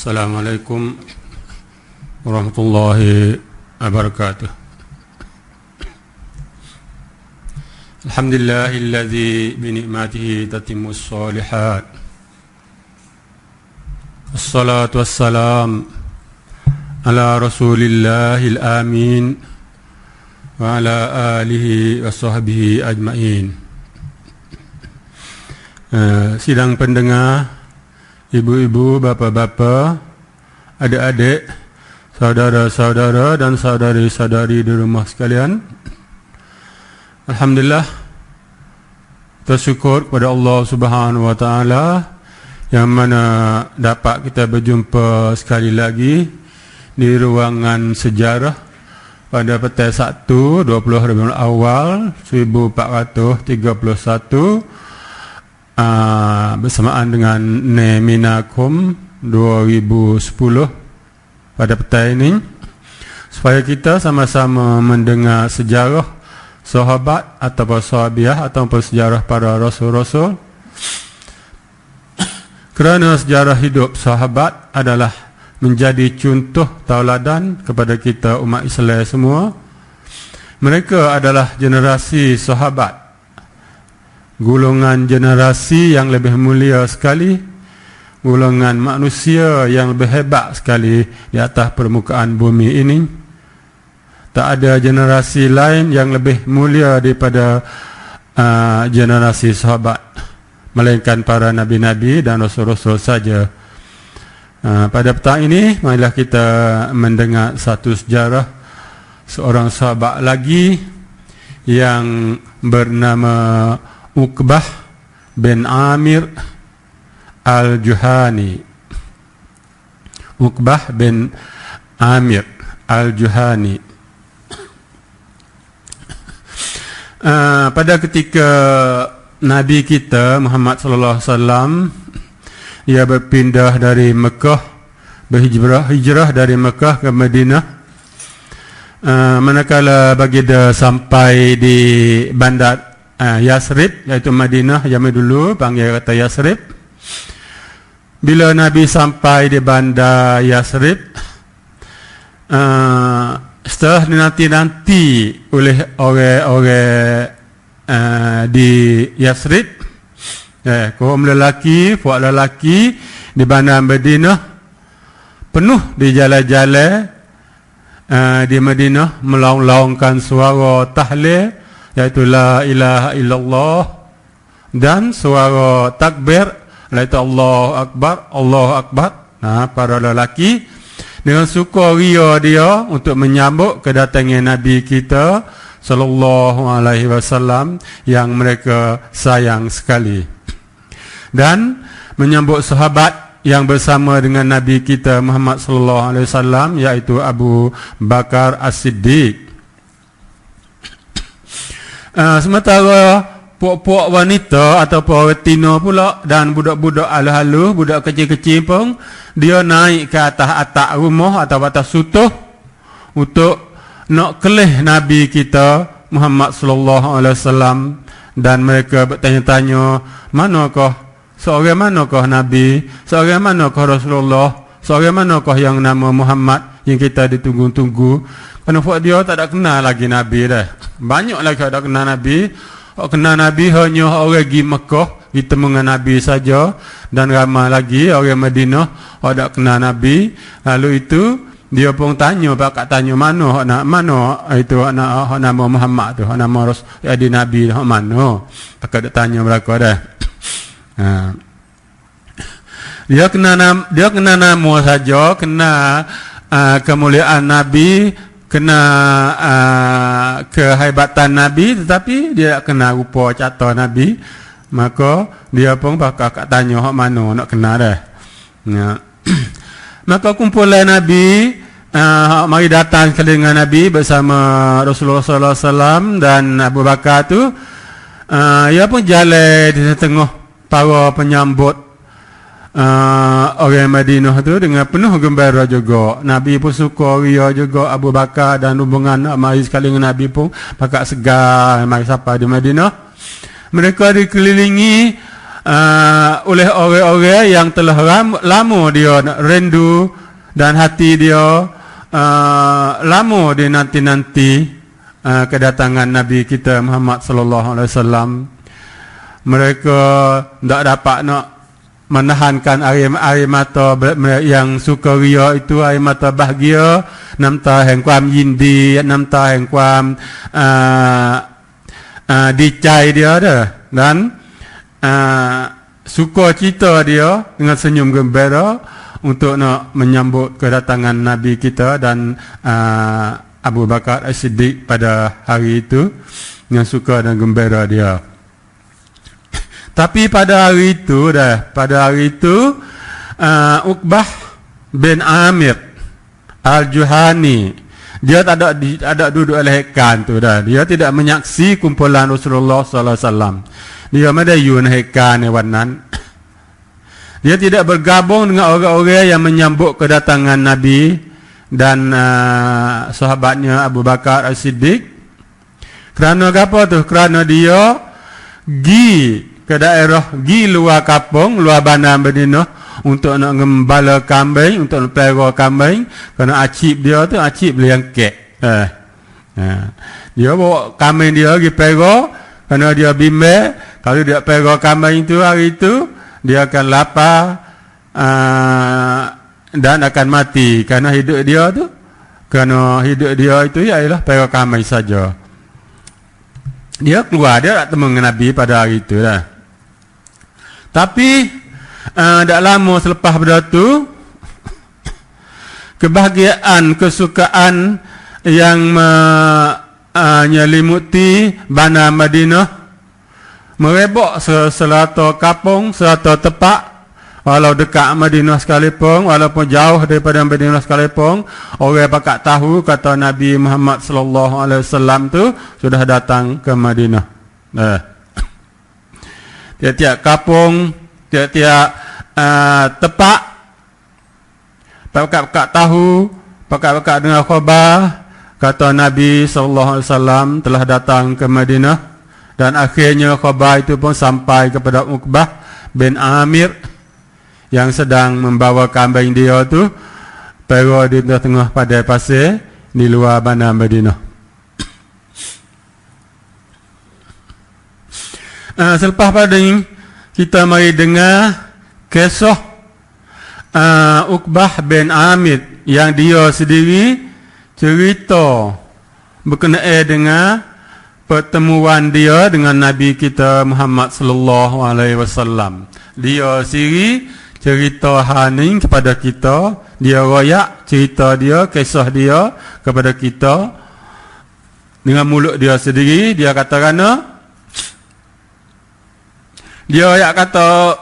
Assalamualaikum warahmatullahi wabarakatuh. Alhamdulillahilladzi bi ni'matihi tatimmus shalihat. Assalatu wassalam ala rasulillahil amin wa ala alihi wa sahbihi ajma'in. Sidang pendengar, ibu-ibu, bapak-bapak, adik-adik, saudara-saudara dan saudari-saudari di rumah sekalian, alhamdulillah, bersyukur kepada Allah Subhanahu wa taala yang mana dapat kita berjumpa sekali lagi di ruangan sejarah pada petai 1 20 Rabiul Awal 1431 bersamaan dengan Neminakum 2010 pada petai ini, supaya kita sama-sama mendengar sejarah sahabat ataupun sahabiah ataupun sejarah para rasul-rasul, kerana sejarah hidup sahabat adalah menjadi contoh tauladan kepada kita umat Islam semua. Mereka adalah generasi sahabat, golongan generasi yang lebih mulia sekali, golongan manusia yang lebih hebat sekali di atas permukaan bumi ini. Tak ada generasi lain yang lebih mulia daripada generasi sahabat, melainkan para nabi-nabi dan rasul-rasul saja. Pada petang ini, marilah kita mendengar satu sejarah seorang sahabat lagi yang bernama Uqbah bin Amir Al-Juhani. Uqbah bin Amir Al-Juhani. Pada ketika Nabi kita Muhammad sallallahu alaihi wasallam ia berpindah dari Mekah, hijrah dari Mekah ke Madinah, manakala baginda sampai di bandar Yasrib, iaitu Madinah zaman dulu panggil kata Yasrib. Bila Nabi sampai di bandar Yasrib, setelah dinanti-nanti oleh orang-orang di Yasrib, kaum lelaki, puak lelaki di bandar Madinah, penuh di jalan-jalan di Madinah melaung-laungkan suara tahlil, iaitu la ilaha illallah, dan suara takbir, iaitu Allahu Akbar, Allahu Akbar. Para lelaki dengan sukaria dia untuk menyambut kedatangan Nabi kita sallallahu alaihi wasallam yang mereka sayang sekali, dan menyambut sahabat yang bersama dengan Nabi kita Muhammad sallallahu alaihi wasallam, iaitu Abu Bakar As-Siddiq. Sementara puak-puak wanita ataupun orang tina pula dan budak-budak halus-halus, budak kecil-kecil pun, dia naik ke atas rumah atau atas sutuh untuk nak kelih Nabi kita Muhammad sallallahu alaihi wasallam, dan mereka bertanya-tanya, manakah seorang manakah Nabi, seorang manakah Rasulullah, seorang manakah yang nama Muhammad yang kita ditunggu-tunggu. Kerana dia tak ada kenal lagi Nabi dah. Banyak lagi tak ada kenal Nabi. Orang kenal Nabi hanya orang pergi Mekah, kita dengan Nabi saja, dan ramai lagi orang Madinah orang tak kenal Nabi. Lalu itu dia pun tanya, bakal tanya mana itu anak nama Muhammad tu, nama Rasul jadi Nabi hak mana. Bakal dia tanya mereka dah. Dia kena nama saja, kena kemuliaan Nabi, kena kehebatan Nabi, tetapi dia tak kena rupa cata Nabi. Maka dia pun bakal tanya hak mana nak kenal dah. Maka kumpulan Nabi mari datang sekali dengan Nabi bersama Rasulullah sallallahu alaihi wasallam dan Abu Bakar tu. Ia pun jalan di tengah para penyambut orang Madinah tu dengan penuh gembira juga. Nabi pun suka ria juga, Abu Bakar, dan hubungan mari sekali dengan Nabi pun pakak segar mari sampai di Madinah. Mereka dikelilingi oleh orang-orang yang telah lama dia nak rindu dan hati dia lama dia nanti kedatangan Nabi kita Muhammad sallallahu alaihi wasallam. Mereka tak dapat nak menahankan air mata yang sukaria itu, air mata bahagia, น้ำตาแห่งความยินดีน้ำตาแห่งความดีใจdia dah dan sukacita dia dengan senyum gembira untuk nak menyambut kedatangan Nabi kita dan Abu Bakar As-Siddiq pada hari itu dengan suka dan gembira dia. Tapi pada hari itu Uqbah bin Amir Al-Juhani dia tak ada duduk lehekan tu dah. Dia tidak menyaksi kumpulan Rasulullah sallallahu alaihi wasallam. Dia madayu lehekan ni wannan. Dia tidak bergabung dengan orang-orang yang menyambut kedatangan Nabi dan sahabatnya Abu Bakar As-Siddiq. Kerana apa tu? Kerana dia ke daerah luar kampung, luar bandar Madinah untuk nak ngembala kambing, untuk nak pelihara kambing. Kerana acip dia tu acip beliang kek. Dia bawa kambing dia pergi pelihara kerana dia bimbang kalau dia pelihara kambing tu hari itu dia akan lapar dan akan mati kerana hidup dia itu ialah pelihara kambing saja. Dia keluar, dia tak temu dengan Nabi pada hari itu dah. Tapi tak lama selepas pada tu kebahagiaan, kesukaan yang menyelimuti bandar Madinah merebak serata kampung, serata tepak. Walau dekat Madinah sekalipun, walaupun jauh daripada Madinah sekalipun, orang pakak tahu kata Nabi Muhammad sallallahu alaihi wasallam tu sudah datang ke Madinah. Tiap-tiap kampung, tiap-tiap tepak, pakak tahu, pakak dengar khabar kata Nabi sallallahu alaihi wasallam telah datang ke Madinah. Dan akhirnya khabar itu pun sampai kepada Uqbah bin Amir yang sedang membawa kambing dia tu pergi di tengah padai pasir di luar bandar Madinah. Selepas pada ini kita mari dengar kisah Uqbah bin Amir yang dia sendiri cerita berkenaan dengan pertemuan dia dengan Nabi kita Muhammad sallallahu alaihi wasallam. Dia sendiri cerita haning kepada kita, dia royak cerita dia, kisah dia kepada kita dengan mulut dia sendiri. Dia kata dia royak kata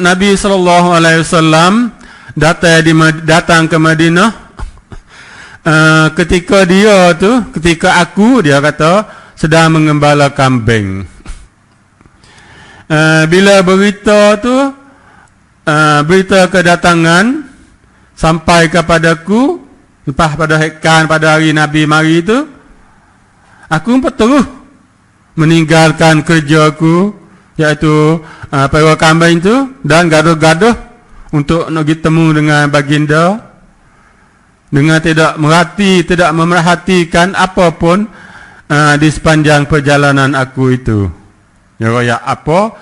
Nabi sallallahu alaihi wasallam datang ke Madinah ketika aku dia kata sedang mengembala kambing. Bila berita kedatangan sampai kepadaku lepas pada hekan pada hari Nabi mari itu, aku terus meninggalkan kerjaku iaitu pelihara kambing itu dan gaduh-gaduh untuk nak bertemu dengan baginda dengan tidak memerhatikan apapun di sepanjang perjalanan aku itu. Ya royak apa?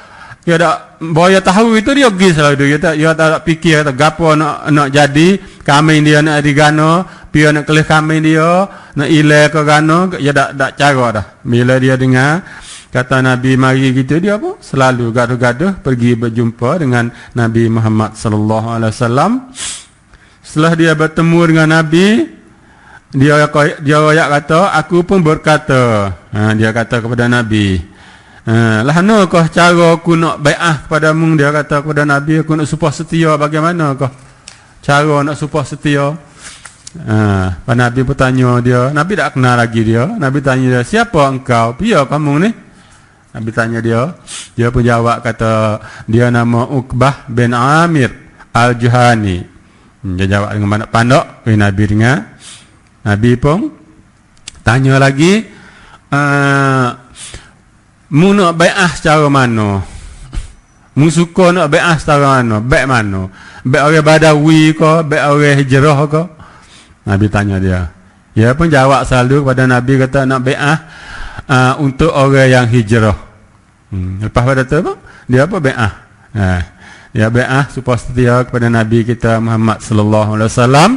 Dia tak boya tahu itu dia pergi selalu dia tak fikir kata gapo nak jadi kambing dia nak digano, dia nak kelih kambing dia, nak ilai ke gano, dia tak cara dah. Bila dia dengar kata Nabi mari gitu dia apa? Selalu gaduh-gaduh pergi berjumpa dengan Nabi Muhammad sallallahu alaihi wasallam. Setelah dia bertemu dengan Nabi, dia royak kata, aku pun berkata, dia kata kepada Nabi, lah kau cara aku nak bai'ah kepadamu, dia kata kepada Nabi, aku nak supah setia, bagaimana kau cara nak supah setia? Pak Nabi bertanya dia, Nabi tak kenal lagi dia. Nabi tanya dia, siapa engkau? Pia kamu ni? Nabi tanya dia pun jawab kata dia nama Uqbah bin Amir Al-Juhani. Dia jawab dengan pandok, Nabi dengar. Nabi pun tanya lagi, mu nak bai'ah secara mana? Mu suka nak bai'ah secara mana? Baik mana? Baik orang Badawi ke? Baik orang hijrah ke? Nabi tanya dia. Dia pun jawab selalu kepada Nabi, kata nak bai'ah untuk orang yang hijrah. Lepas pada tu apa? Dia apa bai'ah? Dia bai'ah supaya setia kepada Nabi kita Muhammad sallallahu alaihi wasallam,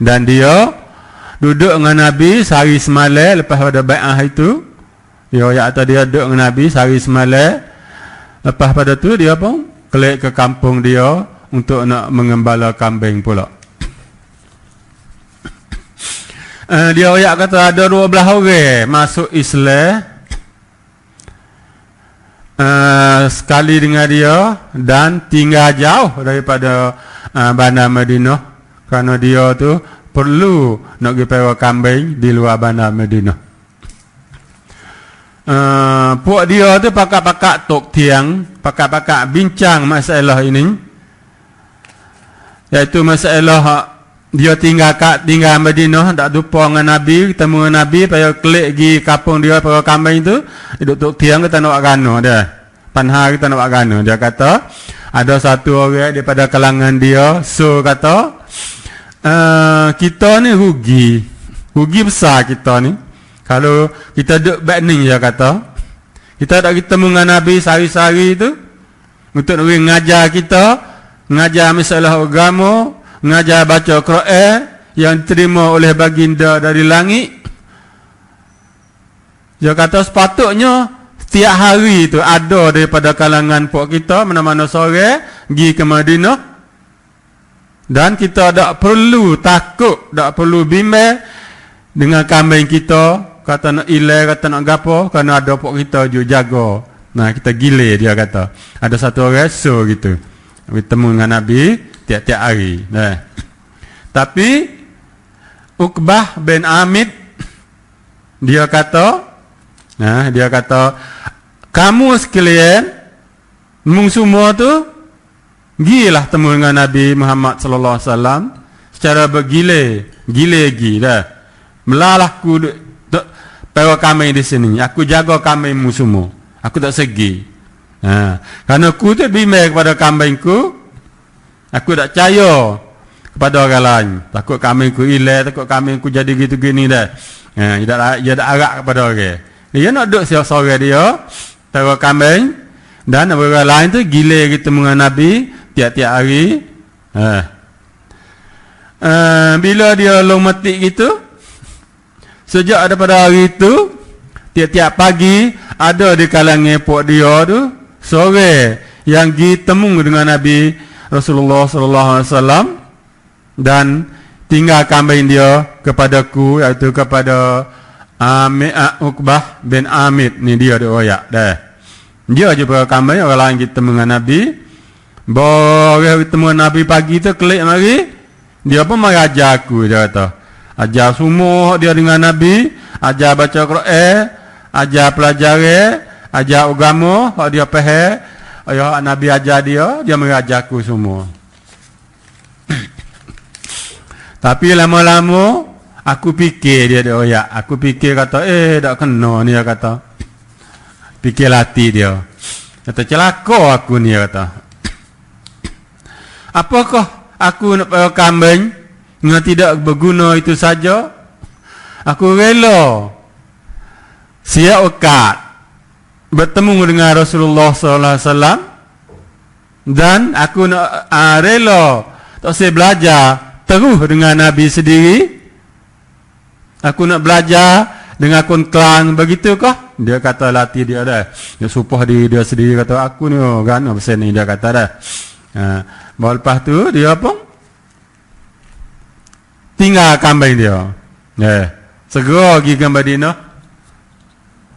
dan dia duduk dengan Nabi sehari semalam. Lepas pada bai'ah itu, dia duduk dengan Nabi sehari semalam. Lepas pada tu dia pun kelik ke kampung dia untuk nak mengembala kambing pula. Dia kata ada 12 orang masuk Islam sekali dengan dia, dan tinggal jauh daripada bandar Madinah, kerana dia tu perlu nak pergi pewa kambing di luar bandar Madinah. Puak dia tu pakak-pakak tok tiang, pakak-pakak bincang masalah ini, iaitu masalah dia tinggal Madinah, tak jumpa dengan Nabi, ketemu dengan Nabi, payah klik pergi kampung dia pewa kambing tu, duduk tok tiang, kita nak buat gana dia. Panhar kita nak buat gana. Dia kata ada satu orang daripada kalangan dia, so kata kita ni rugi besar kita ni kalau kita duduk baik ni. Dia kata kita tak ketemu dengan Nabi sehari-hari tu untuk ngajar kita, ngajar masalah agama, ngajar baca Quran yang diterima oleh baginda dari langit. Dia kata sepatutnya setiap hari tu ada daripada kalangan puak kita mana-mana sore pergi ke Madinah, dan kita tak perlu takut, tak perlu bimbang dengan kambing kita, kata nak ilai, kata nak gapo, kerana ada puak kita juga jaga. Nah, kita gile. Dia kata ada satu orang so gitu bertemu dengan Nabi tiap-tiap hari. Tapi Uqbah bin Amid dia kata kamu sekalian mung semua tu gilah temu dengan Nabi Muhammad sallallahu alaihi wasallam secara bergile dah. Melalah aku pewa kambing di sini, aku jaga kambingmu semua, aku tak segi. Kerana aku tu bimbang kepada kambingku, aku tak percaya kepada orang lain. Takut kambingku hilang, takut kambingku jadi gitu gini dah. Dia tak arak kepada orang. Dia nak duduk seorang dia pewa kambing, dan orang lain tu gila kita dengan Nabi tiap-tiap hari. Bila dia lomatik gitu, sejak daripada hari itu, tiap-tiap pagi ada di kalangan puak dia tu sore yang pergi temu dengan Nabi Rasulullah sallallahu alaihi wasallam, dan tinggal kambing dia kepadaku, iaitu kepada Uqbah bin Amid ni. Dia royak dah. Dia je bawa kambing, orang lain kita temu dengan Nabi. Bawa temu dengan Nabi pagi tu kelik mari, dia pun mengajar aku. Dia kata ajar semua dia dengan Nabi, ajar baca Quran, ajar pelajaran, ajar agama, kalau dia faham, Nabi ajar dia mengajar aku semua. Tapi lama-lama aku fikir dia royak. Aku fikir kata tak kena ni. Dia kata fikir hati dia, kata celaka aku ni. Dia kata apakah aku nak pakai kambing yang tidak berguna itu saja? Aku rela siap waktu bertemu dengan Rasulullah sallallahu alaihi wasallam, dan aku nak rela tak saya belajar terus dengan Nabi sendiri. Aku nak belajar dengan akun klan, begitukah? Dia kata latih dia dah. Dia supah diri dia sendiri, kata aku ni kan pasal ni. Dia kata dah. Baru lepas tu dia pun tinggal kambing dia. Segera pergi ke Madinah,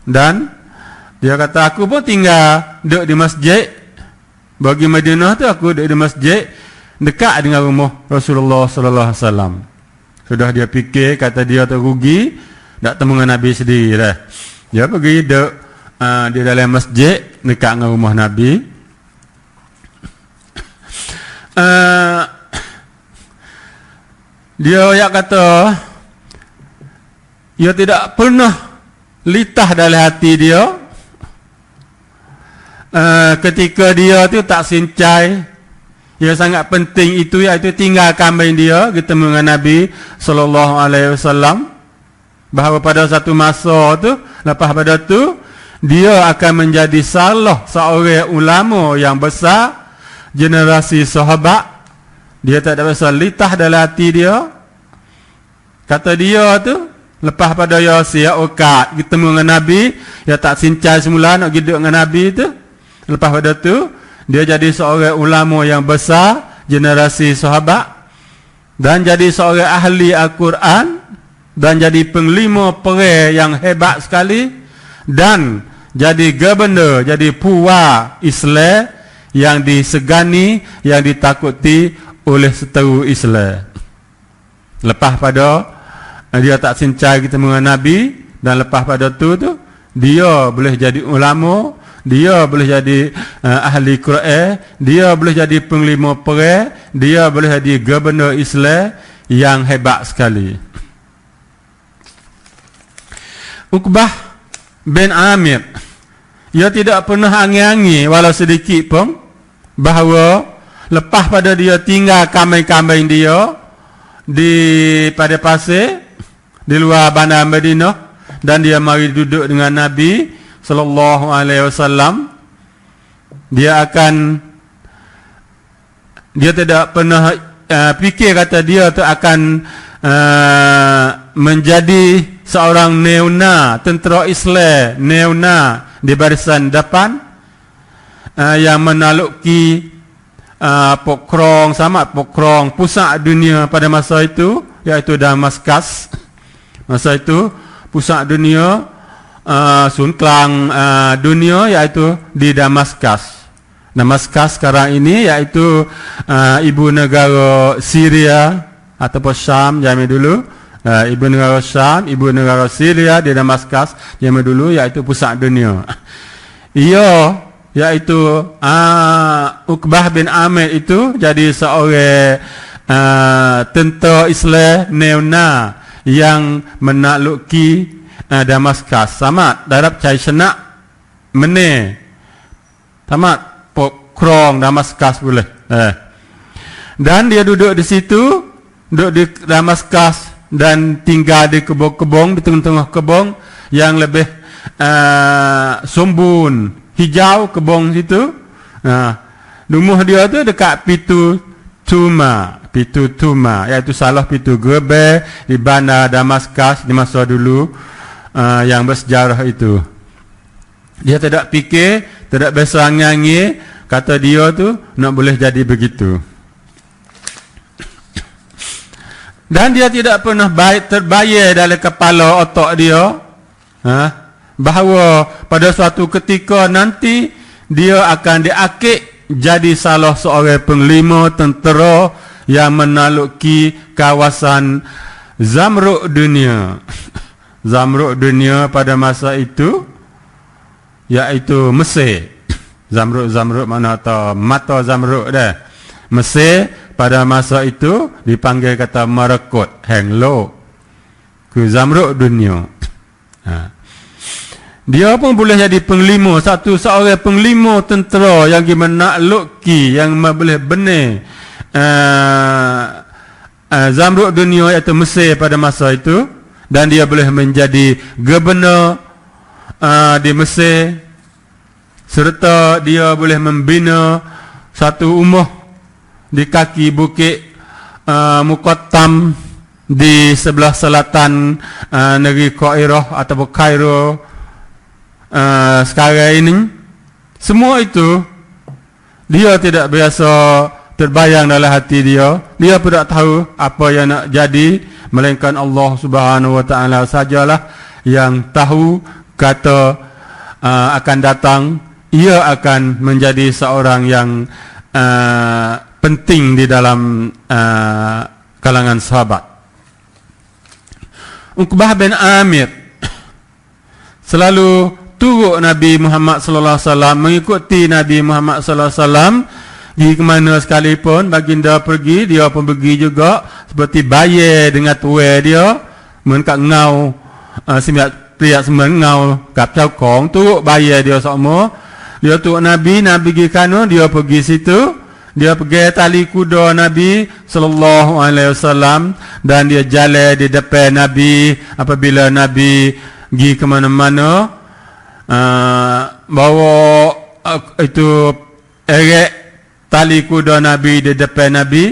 dan dia kata aku pun tinggal duduk di masjid. Bagi Madinah tu aku duduk di masjid dekat dengan rumah Rasulullah sallallahu alaihi wasallam. Sudah dia fikir, kata dia tu rugi tak temu dengan Nabi sendiri dah. Dia pergi duduk di dalam masjid dekat dengan rumah Nabi. Dia kata dia tidak pernah litah dalam hati dia ketika dia tu tak sincai, yang sangat penting itu iaitu tinggal kambing dia bertemu dengan Nabi sallallahu alaihi wasallam, bahawa pada satu masa tu lepas pada tu dia akan menjadi salah seorang ulama yang besar generasi sahabat. Dia tak ada pasal litah dalam hati dia. Kata dia tu lepas pada dia siap okat bertemu dengan Nabi, dia tak sincai semula nak hidup dengan Nabi tu. Lepas pada tu dia jadi seorang ulama yang besar generasi sahabat dan jadi seorang ahli Al-Quran dan jadi penglima perang yang hebat sekali dan jadi gubernur, jadi puak Islam yang disegani, yang ditakuti oleh seteru Islam. Lepas pada dia tak sincai kita dengan Nabi, dan lepas pada tu dia boleh jadi ulama, dia boleh jadi ahli Quran, dia boleh jadi penglima perang, dia boleh jadi gubernur Islam yang hebat sekali. Uqbah bin Amir, dia tidak pernah angin-angin walau sedikit pun bahawa lepas pada dia tinggal kambing-kambing dia pada pasir di luar bandar Madinah dan dia mari duduk dengan Nabi sallallahu alaihi wasallam, dia tidak pernah fikir kata dia tu akan menjadi seorang neuna tentera Islam, neuna di barisan depan yang menaluki pokrong pusat dunia pada masa itu, iaitu Damaskus. Masa itu pusat dunia, sunklang dunia iaitu di Damaskus. Damaskus sekarang ini iaitu ibu negara Syria ataupun Syam zaman dulu. Ibu negara Syam, ibu negara Syria di Damaskus zaman dulu iaitu pusat dunia. Ia iaitu Uqbah bin Amir itu jadi seorang tentera Islam neuna yang menakluki Damaskus. Sama darab cai senak mene tamat pokrong Damaskus boleh. Dan dia duduk di situ, duduk di Damaskus dan tinggal di kebun-kebun, di tengah-tengah kebun yang lebih sumbun, hijau kebun situ. Rumah dia tu dekat Pitu Tuma, iaitu salah pitu gerbang di bandar Damaskus di masa dulu yang bersejarah itu. Dia tidak fikir, tidak biasa nyanyi, kata dia tu nak boleh jadi begitu. Dan dia tidak pernah terbayar dalam kepala otak dia bahawa pada suatu ketika nanti dia akan diakik jadi salah seorang penglima tentera yang menaluki kawasan Zamrud dunia. Zamrud dunia pada masa itu iaitu Mesir. Zamrud mana atau mata Zamrud dah. Mesir pada masa itu dipanggil kata Merekut, Henglo ke Zamrud dunia. Dia pun boleh jadi penglima, seorang penglima tentera yang menakluki, yang boleh benar Zamrud dunia iaitu Mesir pada masa itu, dan dia boleh menjadi gubernur di Mesir, serta dia boleh membina satu rumah di kaki bukit Muqattam di sebelah selatan negeri Kairah ataupun Kairo sekarang ini. Semua itu dia tidak biasa terbayang dalam hati dia. Dia pun tak tahu apa yang nak jadi, melainkan Allah Subhanahu Wa Taala sajalah yang tahu. Kata akan datang, ia akan menjadi seorang yang penting di dalam kalangan sahabat. Uqbah bin Amir selalu turut Nabi Muhammad sallallahu alaihi wasallam, mengikuti Nabi Muhammad sallallahu alaihi wasallam di mana sekalipun baginda pergi, dia pun pergi juga, seperti bayar dengan tuai dia menkat ngau sembiat priak semua ngau kap cau kong turut bayar dia semua Dia tu Nabi pergi kanu, dia pergi situ. Dia pergi tali kuda Nabi sallallahu alaihi wasallam dan dia jalan di depan Nabi apabila Nabi pergi ke mana-mana, bawa itu erek tali kuda Nabi di depan Nabi.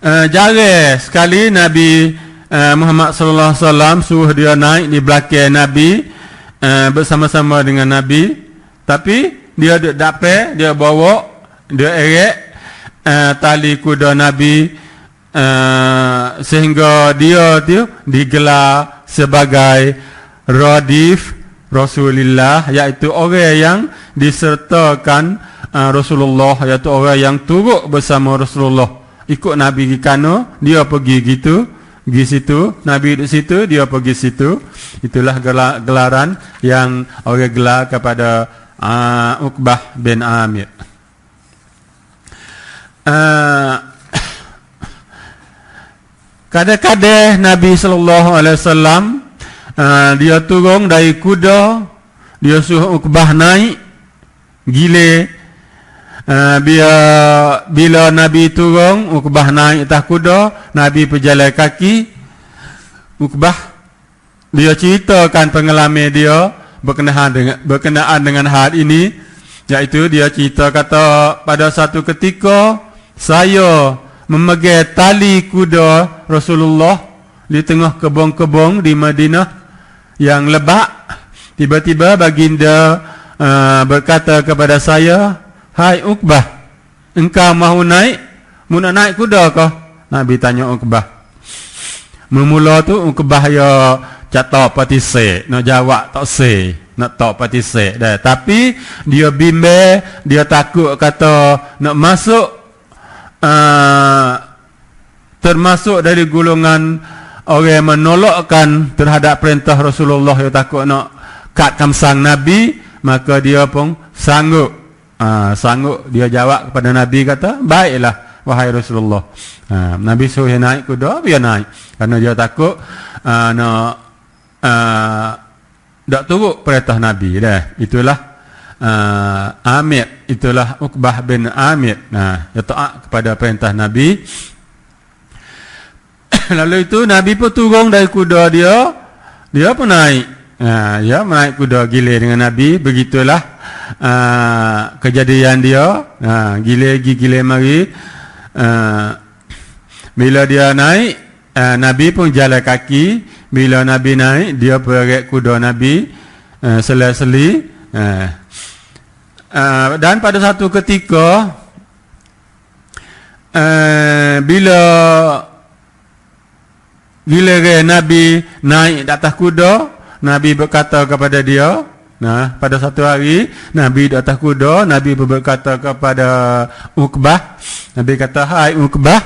Jarang sekali Nabi Muhammad sallallahu alaihi wasallam suruh dia naik di belakang Nabi bersama-sama dengan Nabi, tapi dia dapat dia bawa dia erek tali kuda Nabi sehingga dia tu digelar sebagai radif Rasulullah, iaitu orang yang disertakan Rasulullah, iaitu orang yang turut bersama Rasulullah, ikut Nabi di kana, dia pergi gitu, pergi situ, Nabi di situ, dia pergi situ. Itulah gelaran yang orang gelar kepada Uqbah bin Amir. Kadang-kadang Nabi sallallahu alaihi wasallam dia turun dari kuda, dia suruh Uqbah naik gile. Bila Nabi turun, Uqbah naik atas kuda, Nabi berjalan kaki. Uqbah dia ceritakan pengalaman dia berkenaan dengan hal ini, iaitu dia cerita kata pada satu ketika saya memegang tali kuda Rasulullah di tengah kebun-kebun di Madinah yang lebat. Tiba-tiba baginda berkata kepada saya, "Hai Uqbah, engkau mahu naik? Mau nak naik kuda kah?" Nabi tanya Uqbah. Mula tu Uqbah ya cakap patisek, nak jawab tak se, nak tak patisek dah. Tapi dia bimbang, dia takut kata nak masuk termasuk dari golongan orang yang menolakkan terhadap perintah Rasulullah, dia takut nak kat kamsang Nabi, maka dia pun sanggup. Sanggup dia jawab kepada Nabi kata, "Baiklah wahai Rasulullah." Nabi suruh dia naik kuda, dia naik kerana dia takut nak tak turut perintah Nabi dah. Itulah Amir, itulah Uqbah bin Amir. Dia taat kepada perintah Nabi. Lalu itu Nabi pun turun dari kuda dia pun naik. Dia naik kuda gilir dengan Nabi. Begitulah kejadian dia. Gilir mari. Bila dia naik, Nabi pun jalan kaki. Bila Nabi naik, dia pergi kuda Nabi seli-seli. Dan pada satu ketika bila Nabi naik di atas kuda, Nabi berkata kepada dia, pada satu hari Nabi di atas kuda, Nabi berkata kepada Uqbah, Nabi kata, "Hai Uqbah,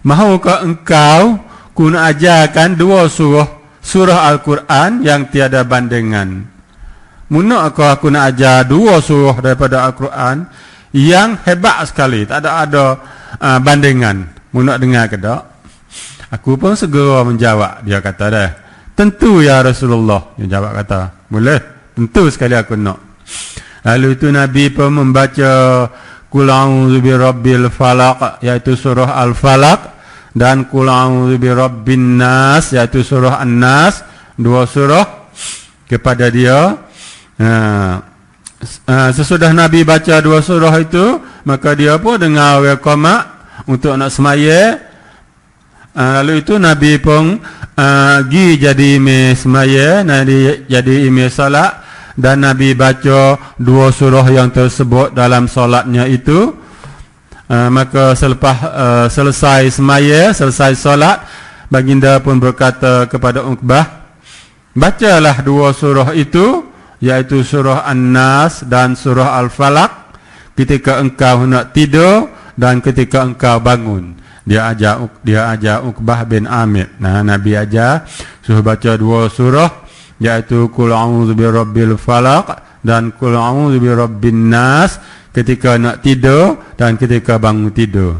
mahukah engkau ku nak ajarkan dua surah Al-Quran yang tiada bandingan?" Muna aku nak ajar dua surah daripada Al-Quran yang hebat sekali, tak ada bandingan. Muna dengar ke tak? Aku pun segera menjawab. Dia kata dah, "Tentu ya Rasulullah." Dia jawab kata, "Boleh, tentu sekali aku nak." Lalu itu Nabi pun membaca Qul a'udzu birabbil falaq, iaitu surah Al-Falaq, dan Qul a'udzu birabbin nas, iaitu surah An-Nas, dua surah kepada dia. Sesudah Nabi baca dua surah itu, maka dia pun dengar qamat untuk nak semaya. Lalu itu Nabi pun pergi jadi imam semaya, Nabi jadi imam salat, dan Nabi baca dua surah yang tersebut dalam solatnya itu. Maka selepas selesai semaya, selesai solat, baginda pun berkata kepada Uqbah, "Bacalah dua surah itu, iaitu surah An-Nas dan surah Al-Falaq, ketika engkau nak tidur dan ketika engkau bangun." Dia ajar Uqbah bin Amir. Nabi ajar suruh baca dua surah, iaitu Qul a'udzu birabbil falaq dan Qul a'udzu birabbin nas, ketika nak tidur dan ketika bangun tidur.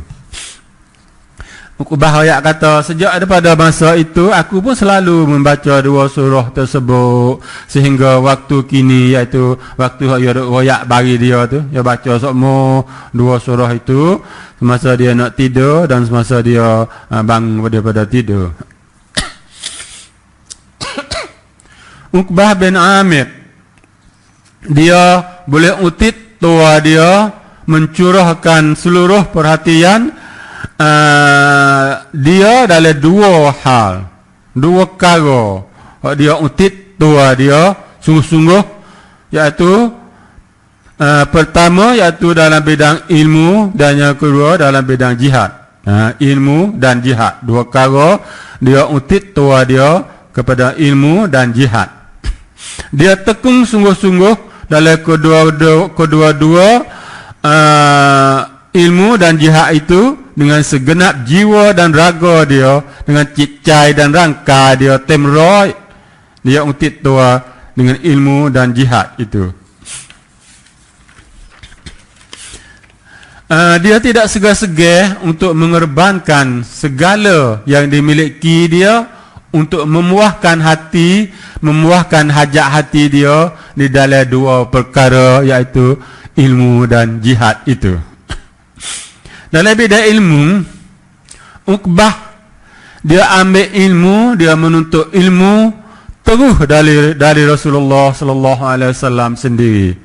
Uqbah ayat kata, sejak daripada masa itu aku pun selalu membaca dua surah tersebut sehingga waktu kini, iaitu waktu royak bagi dia tu, dia baca semua dua surah itu semasa dia nak tidur dan semasa dia bangun daripada tidur. Uqbah bin Amir, dia boleh utit tua dia mencurahkan seluruh perhatian dia dalam dua hal, dua perkara dia utit tua dia sungguh-sungguh, iaitu pertama iaitu dalam bidang ilmu dan yang kedua dalam bidang jihad. Ilmu dan jihad, dua perkara dia utit tua dia kepada ilmu dan jihad. Dia tekung sungguh-sungguh dalam kedua-dua ilmu dan jihad itu dengan segenap jiwa dan raga dia, dengan cicai dan rangka dia, temroy dia utit tua dengan ilmu dan jihad itu. Dia tidak segar-segar untuk mengorbankan segala yang dimiliki dia untuk memuahkan hati, memuahkan hajat hati dia di dalam dua perkara, iaitu ilmu dan jihad itu. Dalam bidang ilmu, Uqbah dia ambil ilmu, dia menuntut ilmu terus dari Rasulullah sallallahu alaihi wasallam sendiri,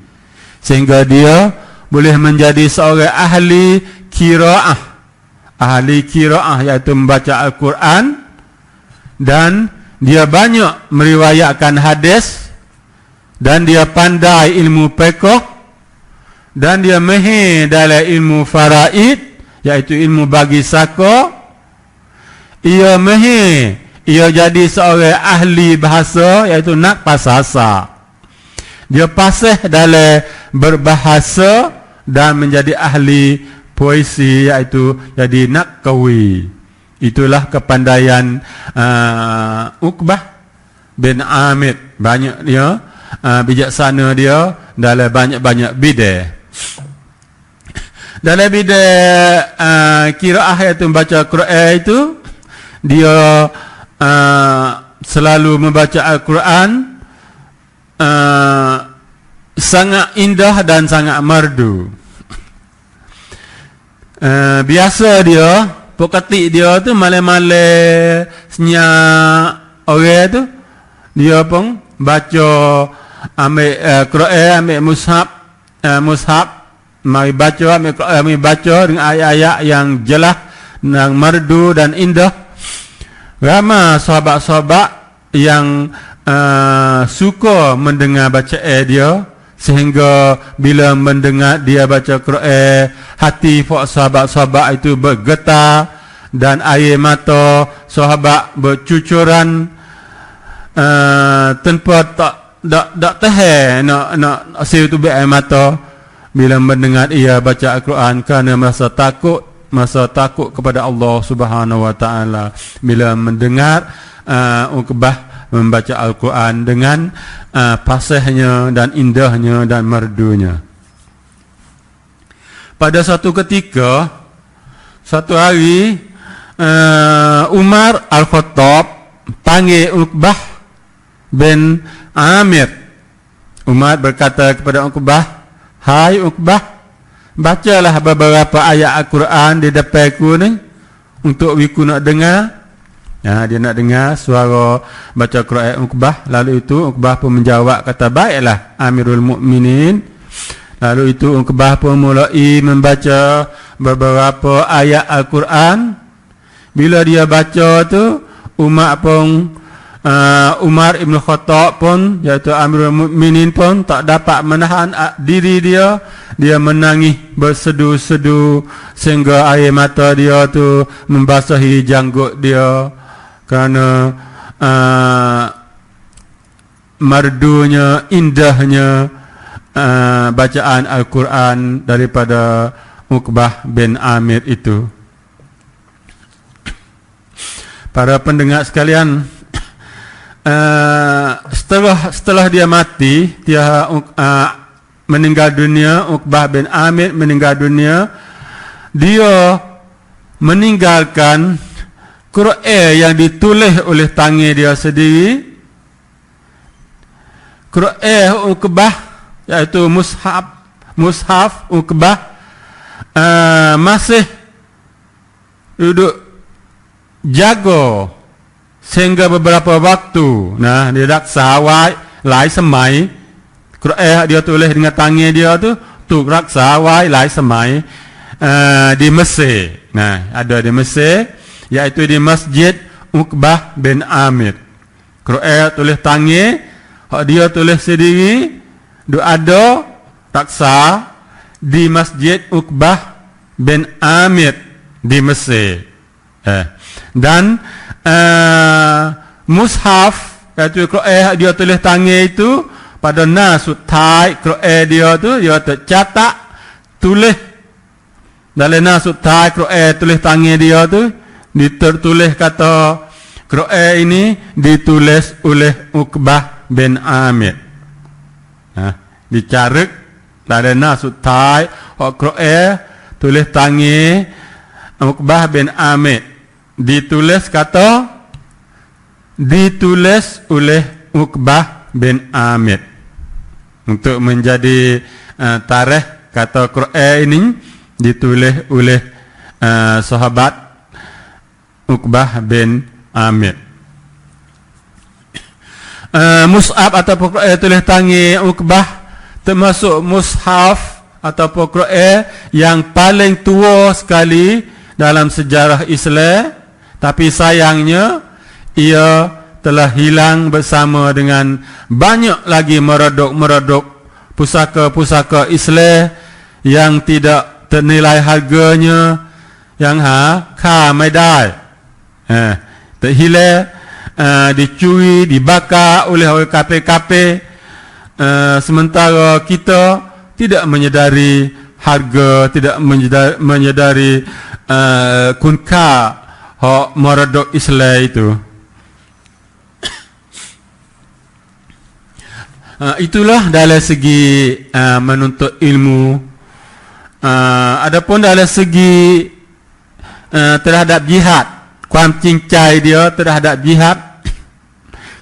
sehingga dia boleh menjadi seorang ahli qiraah, iaitu membaca Al-Quran, dan dia banyak meriwayatkan hadis, dan dia pandai ilmu fiqh, dan dia mahir dalam ilmu faraid, iaitu ilmu bagi saka. Ia mahir, ia jadi seorang ahli bahasa, iaitu nak pasasa. Dia fasih dalam berbahasa dan menjadi ahli puisi, iaitu jadi nak kawi. Itulah kepandaian Uqbah bin Amir. Banyak dia bijaksana dia dalam banyak-banyak bidang. Dalam bidang qiraah, iaitu membaca Quran itu, dia selalu membaca Al-Quran sangat indah dan sangat merdu. Biasa dia, pokati dia tu malam-malam senyap orang tu, dia pun baca, ambil Quran, ambil mushaf, mari baca, ambil baca dengan ayat-ayat yang jelas, yang merdu dan indah. Ramai sahabat-sahabat yang suka mendengar bacaan dia, sehingga bila mendengar dia baca Quran, hati sahabat-sahabat itu bergetar dan air mata sahabat bercucuran tanpa tak tahan nak tubuh air mata bila mendengar ia baca Al-Quran, kerana merasa takut kepada Allah Subhanahu wa taala bila mendengar Uqbah membaca Al-Quran dengan fasihnya dan indahnya dan merdunya. Pada satu ketika, satu hari, Umar Al-Khattab panggil Uqbah bin Amir. Umar berkata kepada Uqbah, "Hai Uqbah, bacalah beberapa ayat Al-Quran di depanku ni untuk wiku nak dengar." Dia nak dengar suara baca Quran Uqbah. Lalu itu Uqbah pun menjawab, kata, "Baiklah Amirul Mukminin." Lalu itu Uqbah pun mulai membaca beberapa ayat Al-Quran. Bila dia baca tu, Umar Ibn Khattab pun, iaitu Amirul Mukminin pun tak dapat menahan diri dia. Dia menangis bersedu-sedu sehingga air mata dia tu membasahi janggut dia, kerana merdunya, indahnya bacaan Al-Quran daripada Uqbah bin Amir itu. Para pendengar sekalian, setelah dia mati, dia meninggal dunia, Uqbah bin Amir meninggal dunia, dia meninggalkan Quran yang ditulis oleh tangan dia sendiri, Quran ukbah, iaitu mushaf ukbah, masih duduk jaga sehingga beberapa waktu. Nah, dia raksa lai semai. Quran dia tulis dengan tangan dia tu raksa lai semai di Mesir. Nah, ada di Mesir, iaitu di Masjid Uqbah bin Amir. Quran tulis tangan, dia tulis sendiri, ada raksa di Masjid Uqbah bin Amir di Mesir. Dan mushaf, iaitu Quran dia tulis tangan itu, pada nas sutai Quran dia tercatat tulis dalam nas sutai Quran tulis tangan dia ditertulis kata Quran ini ditulis oleh Uqbah bin Amir. Dicarik dalam nas sutai Quran tulis tangan Uqbah bin Amir, ditulis kata ditulis oleh Uqbah bin Amir, untuk menjadi tarikh kata Quran ini ditulis oleh sahabat Uqbah bin Amir. Mushaf atau Quran tulis tangan Uqbah termasuk mushaf atau Quran yang paling tua sekali dalam sejarah Islam, tapi sayangnya ia telah hilang bersama dengan banyak lagi merodok pusaka-pusaka Islam yang tidak ternilai harganya, yang mai dai, terhilang, dicuri, dibakar oleh orang kafir-kafir, sementara kita tidak menyedari harga, tidak menyedari kunka merodok Islam itu. Itulah dalam segi menuntut ilmu. Adapun dalam segi terhadap jihad, kuam cincai dia terhadap jihad,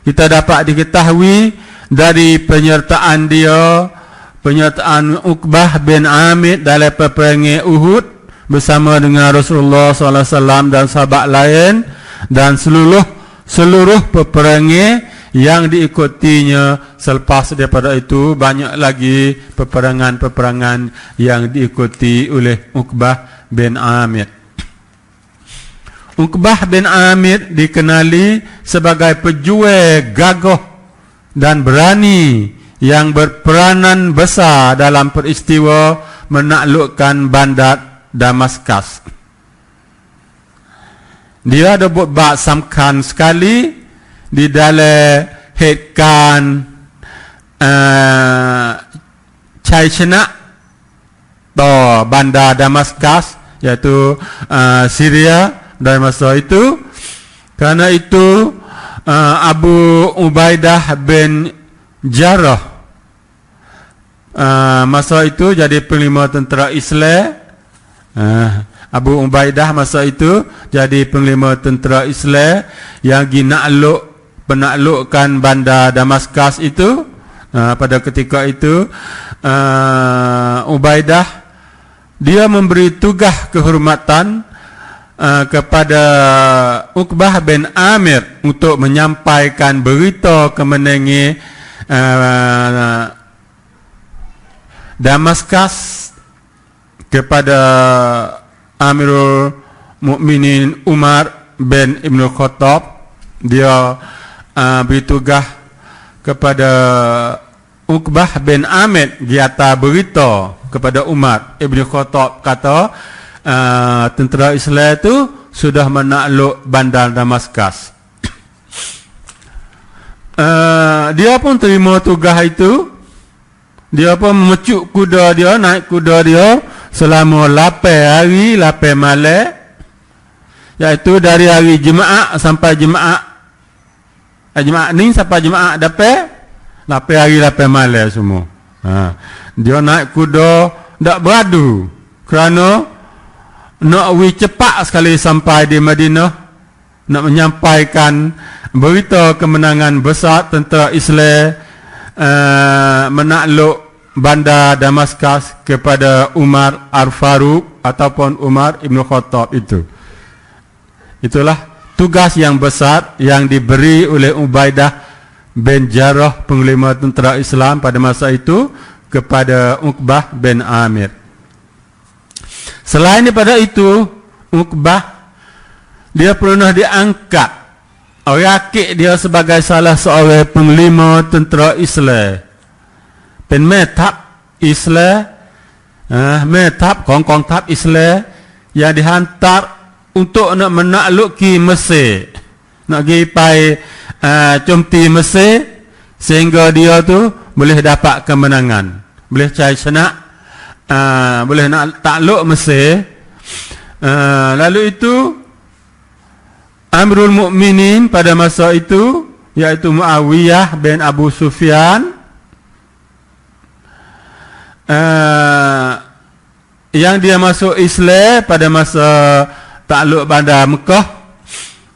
kita dapat diketahui dari penyertaan Uqbah bin Amir dalam peperangan Uhud bersama dengan Rasulullah SAW dan sahabat lain, dan seluruh peperangan yang diikutinya. Selepas daripada itu banyak lagi peperangan-peperangan yang diikuti oleh Uqbah bin Amir. Uqbah bin Amir dikenali sebagai pejuang gagah dan berani yang berperanan besar dalam peristiwa menaklukkan bandar Damaskus. Dia ada buat samkan sekali di dalam headkan cai cenak bandar Damaskus, iaitu Syria dari masa itu. Karena itu Abu Ubaidah bin Jarrah masa itu jadi panglima tentera Islam. Abu Ubaidah masa itu jadi panglima tentera Islam yang penaklukkan bandar Damaskus itu. Pada ketika itu Ubaidah dia memberi tugas kehormatan kepada Uqbah bin Amir untuk menyampaikan berita kemenangan Damaskus kepada Amirul Mukminin Umar bin Ibn Khattab. Dia beri tugas kepada Uqbah bin Amir, dia hantar berita kepada Umar Ibn Khattab, kata tentera Islam itu sudah menakluk bandar Damaskus. Dia pun terima tugas itu. Dia pun mencuk kuda dia, naik kuda dia selama 8 hari 8 malam, iaitu dari hari Jumaat sampai Jumaat ni sampai Jumaat dapat 8 hari 8 malam semua. Dia naik kuda tak beradu kerana nak cepat sekali sampai di Madinah, nak menyampaikan berita kemenangan besar tentera Islam menakluk bandar Damaskus kepada Umar Al-Faruq ataupun Umar Ibn Khattab itu. Itulah tugas yang besar yang diberi oleh Ubaidah bin Jarrah, panglima tentera Islam pada masa itu, kepada Uqbah bin Amir. Selain daripada itu, Uqbah dia pernah diangkat rakit dia sebagai salah seorang panglima tentera Islam. Pen metap Islam, metap kong tap Islam yang dihantar untuk nak menakluki Mesir, nak pergi pai cumti Mesir, sehingga dia tu boleh dapat kemenangan, boleh cari senak, boleh nak takluk Mesir. Lalu itu Amirul Mukminin pada masa itu, iaitu Muawiyah bin Abu Sufyan, yang dia masuk Islam pada masa takluk bandar Mekah.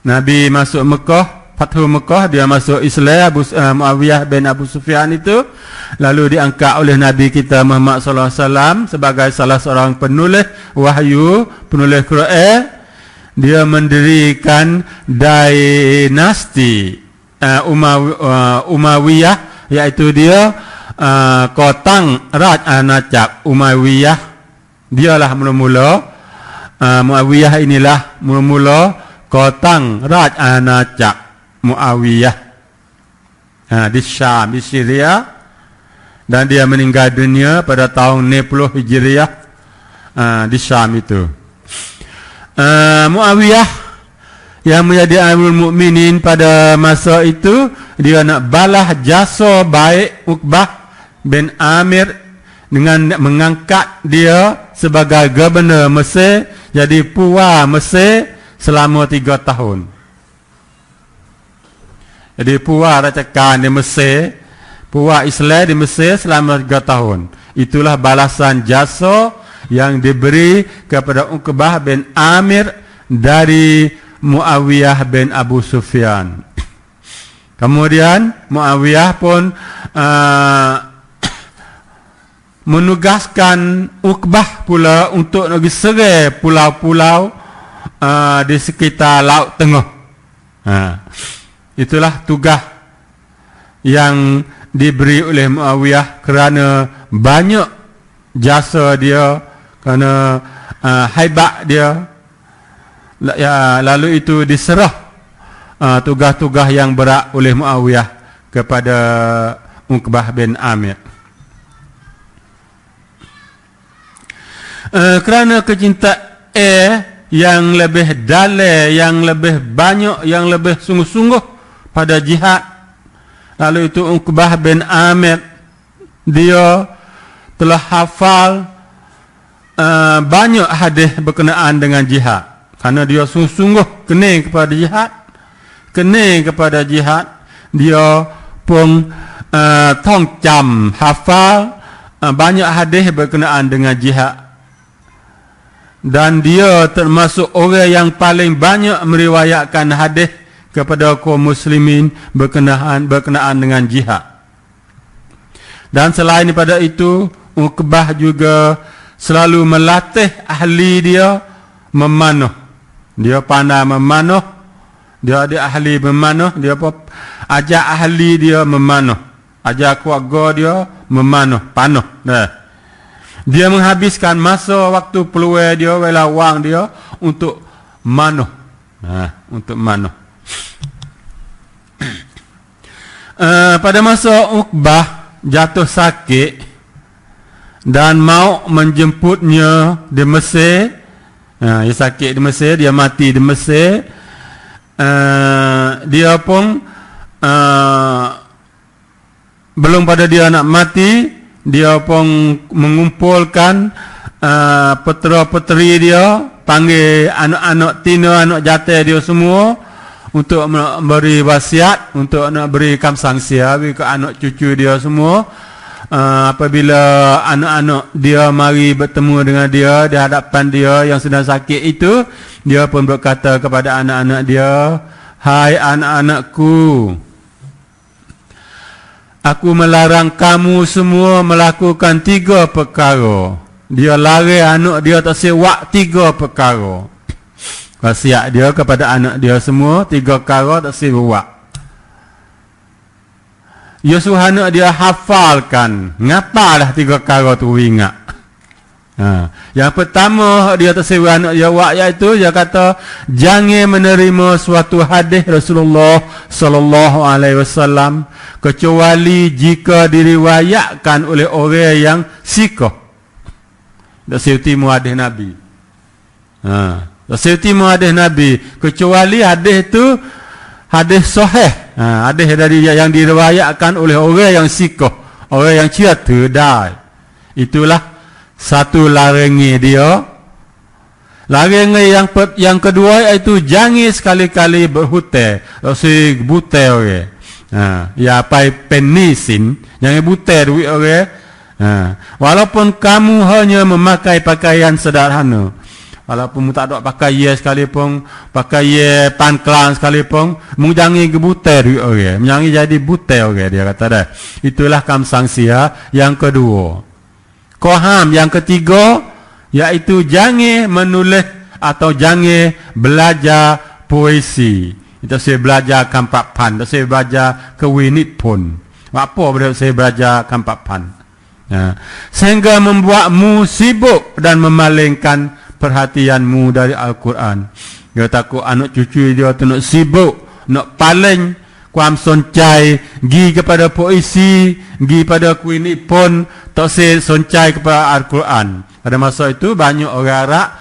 Nabi masuk Mekah, Fathu Mekah, dia masuk Islam, Muawiyah bin Abu Sufyan itu, lalu diangkat oleh Nabi kita Muhammad sallallahu alaihi wasallam sebagai salah seorang penulis wahyu, penulis Quran. Dia mendirikan dinasti Umayyah, iaitu dia Kotang Raj Anacak Umayyah. Dialah mula-mula Muawiyah inilah mula-mula Kotang Raj Anacak Muawiyah di Syam, di Syria, dan dia meninggal dunia pada tahun 60 Hijriah di Syam itu. Muawiyah yang menjadi Amirul Mukminin pada masa itu, dia nak balas jasa baik Uqbah bin Amir dengan mengangkat dia sebagai gubernur Mesir, jadi puan Mesir selama 3 tahun. Jadi puan racakan di Mesir, puan Islam di Mesir selama 3 tahun. Itulah balasan jasa yang diberi kepada Uqbah bin Amir dari Muawiyah bin Abu Sufyan. Kemudian Muawiyah pun menugaskan Uqbah pula untuk pergi serai pulau-pulau di sekitar Laut Tengah. Itulah tugas yang diberi oleh Muawiyah kerana banyak jasa dia, kerana haibat dia. Lalu itu diserah tugas-tugas yang berat oleh Muawiyah kepada Uqbah bin Amir. Kerana kecintaan yang lebih dalam, yang lebih banyak, yang lebih sungguh-sungguh pada jihad, lalu itu Uqbah bin Amir dia telah hafal banyak hadis berkenaan dengan jihad. Kerana dia sungguh-sungguh kena kepada jihad, dia pun tong hafal banyak hadis berkenaan dengan jihad. Dan dia termasuk orang yang paling banyak meriwayatkan hadis kepada kaum muslimin berkenaan dengan jihad. Dan selain daripada itu, Uqbah juga selalu melatih ahli dia memanah. Dia pandai memanah, dia ada ahli memanah, dia ajak ahli dia memanah, ajak keluarga dia memanah, panah. Dia menghabiskan masa waktu peluang dia, wang dia untuk manah. Untuk manah. Pada masa Uqbah jatuh sakit dan mau menjemputnya di Mesir, dia sakit di Mesir, dia mati di Mesir, dia pun belum pada dia nak mati, dia pun mengumpulkan putera-puteri dia, panggil anak-anak tina, anak jatah dia semua untuk memberi wasiat, untuk nak beri kamsangsia ke anak cucu dia semua. apabila anak-anak dia mari bertemu dengan dia di hadapan dia yang sedang sakit itu, dia pun berkata kepada anak-anak dia, "Hai anak-anakku, aku melarang kamu semua melakukan 3 perkara." Dia lari anak dia tak sewak 3 perkara. Wasiat dia kepada anak dia semua 3 perkara tak sewak. Dia suruh anak dia hafalkan. Ngapalah 3 perkara tu ingat. Yang pertama dia tak sewak anak dia buat, iaitu dia kata jangan menerima suatu hadis Rasulullah sallallahu alaihi wasallam kecuali jika diriwayatkan oleh orang yang siqah. Tak sewti hadis Nabi. Tak sewti hadis Nabi kecuali hadis itu hadis sahih. Hadis dari yang diriwayatkan oleh orang yang siqah, orang yang cerita dah. Itulah satu larangan dia. Larangan yang kedua iaitu jangan sekali-kali berhutang. Si butai orang. Ya pai penisin, jangan butai duit orang. Walaupun kamu hanya memakai pakaian sederhana, walaupun tak ada pakai ye sekalipun, pakai ye panklan sekalipun, mu jangan gebutai duit orang, jangan jadi butai orang, dia kata dah. Itulah kam sangsia yang kedua. Koham yang ketiga iaitu jangan menulis atau jangan belajar puisi. Itu saya belajar kampak pan, itu saya belajar kewinit pun. Apa benda saya belajar kampak pan? Sehingga membuatmu sibuk dan memalingkan perhatianmu dari Al-Quran. Dia takut anak cucu dia tu nak sibuk, nak paling kuam soncai, gi kepada puisi, gi pada kuini pun tak soncai kepada Al-Quran. Pada masa itu banyak orang Arab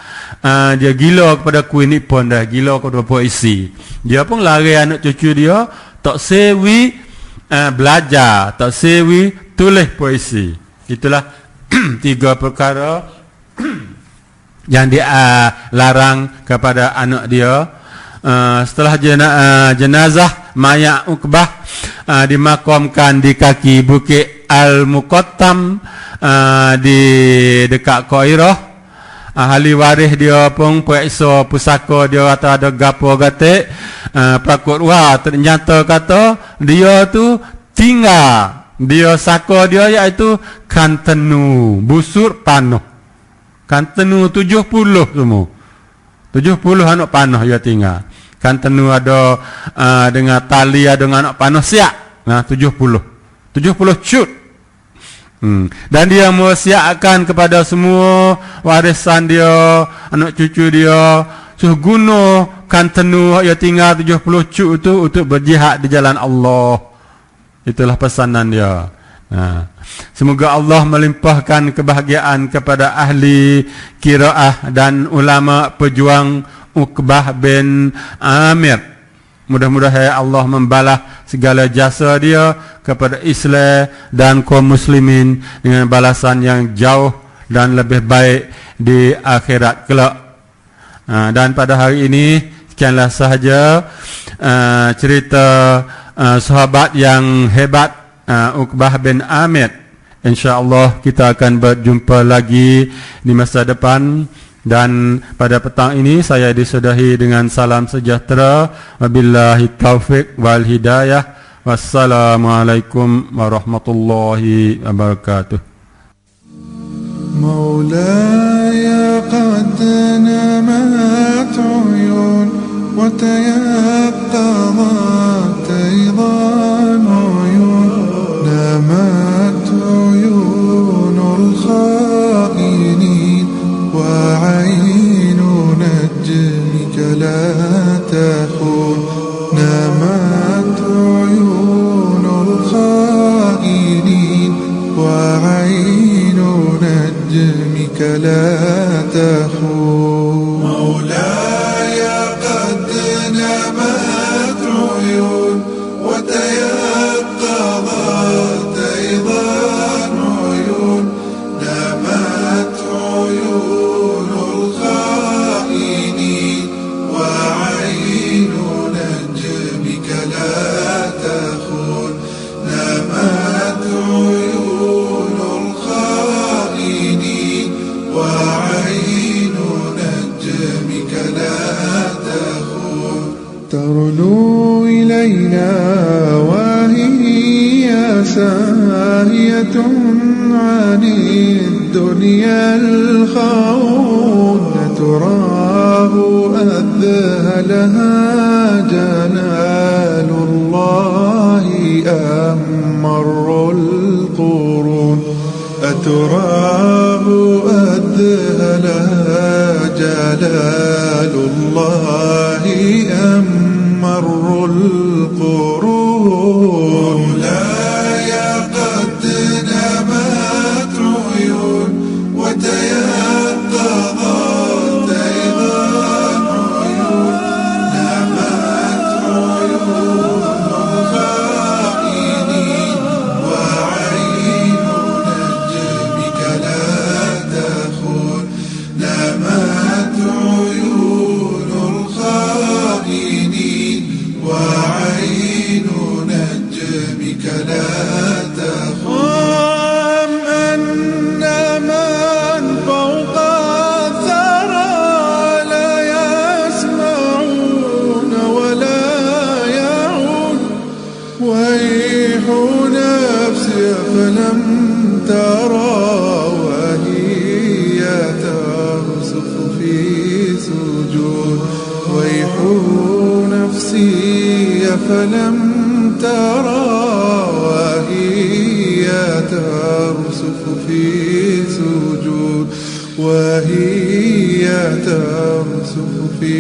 dia gila kepada kuini pun dah, gila kepada puisi. Dia pun lari anak cucu dia tak sewi belajar, tak sewi tulis puisi. Itulah 3 perkara yang dia larang kepada anak dia. Setelah jenazah mayat Uqbah dimakamkan di kaki Bukit Al-Muqattam di dekat Qairah. Ahli waris dia pun periksa pusaka dia, kata ada gapo gatik. Prakut wah ternyata kata dia tu tinggal, dia saka dia iaitu kantenu busur panuh. Kantenu 70 semua. 70 anak panah dia tinggal. Kantenu ada dengan tali, ada dengan anak panah siap. 70 cut. Dan dia mewasiatkan kepada semua warisan dia, anak cucu dia, suruh guna kantenu dia tinggal 70 cut itu untuk berjihad di jalan Allah. Itulah pesanan dia. Semoga Allah melimpahkan kebahagiaan kepada ahli qiraah dan ulama pejuang Uqbah bin Amir. Mudah-mudahan Allah membalas segala jasa dia kepada Islam dan kaum muslimin dengan balasan yang jauh dan lebih baik di akhirat kelak. Dan pada hari ini sekianlah sahaja cerita sahabat yang hebat Uqbah bin Amir. InsyaAllah kita akan berjumpa lagi di masa depan. Dan pada petang ini saya disudahi dengan salam sejahtera. Wabillahi taufiq wal hidayah. Wassalamualaikum warahmatullahi wabarakatuh. Maulaya qad namat uyun wa tayaqqadat aydan uyun. نامت عيون الخائنين وعين نجمك لا تخون. نامت عيون الخائنين وعين نجمك لا تخون. مولاي قد نامت عيون وتيقظت أيضا عيون. نامت عيون الخائنين وعين نجمك لا تخون. نامت عيون ساهية عن الدنيا الخوض تراه أذهلها جلال الله أم مر القرون أتراه أذهلها جلال الله أم مر القرون مولاي قد نمت عيون وتيقظت أيضا عيون نمت عيون الخائنين وعين نجمك لا تخون نمت عيون الخائنين وعين نجمك لا تخون أن من فوق الثرى لا يسمعون ولا يعون ويح نفسي فلم ترى وهي ترسخ في سجود ويح نفسي فلم ترى وهي ترسخ في سجود وهي ترسخ في